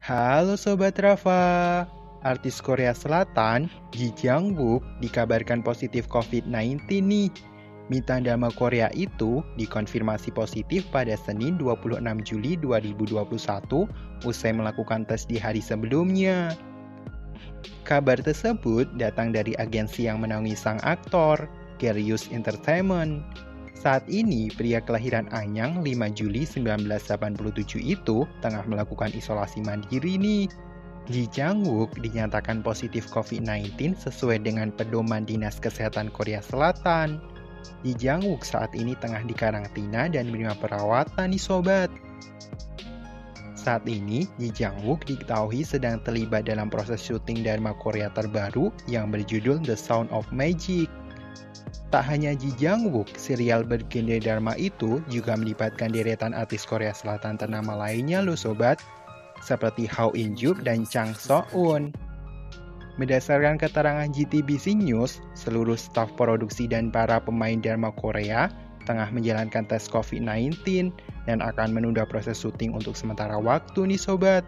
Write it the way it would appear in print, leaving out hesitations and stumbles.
Halo Sobat Rafa, artis Korea Selatan, Ji Jang-wook dikabarkan positif COVID-19 nih. Bintang drama Korea itu dikonfirmasi positif pada Senin 26 Juli 2021 usai melakukan tes di hari sebelumnya. Kabar tersebut datang dari agensi yang menaungi sang aktor, Gerius Entertainment. Saat ini, pria kelahiran Anyang 5 Juli 1987 itu tengah melakukan isolasi mandiri nih. Ji Jang-wook dinyatakan positif COVID-19 sesuai dengan pedoman Dinas Kesehatan Korea Selatan. Ji Jang-wook saat ini tengah dikarantina dan menerima perawatan nih sobat. Saat ini, Ji Jang-wook diketahui sedang terlibat dalam proses syuting drama Korea terbaru yang berjudul The Sound of Magic. Tak hanya Ji Jang-wook, serial bergenre drama itu juga melibatkan deretan artis Korea Selatan ternama lainnya loh sobat, seperti Hao In-juk dan Chang So-eun. Berdasarkan keterangan JTBC News, seluruh staf produksi dan para pemain drama Korea tengah menjalankan tes COVID-19 dan akan menunda proses syuting untuk sementara waktu nih sobat.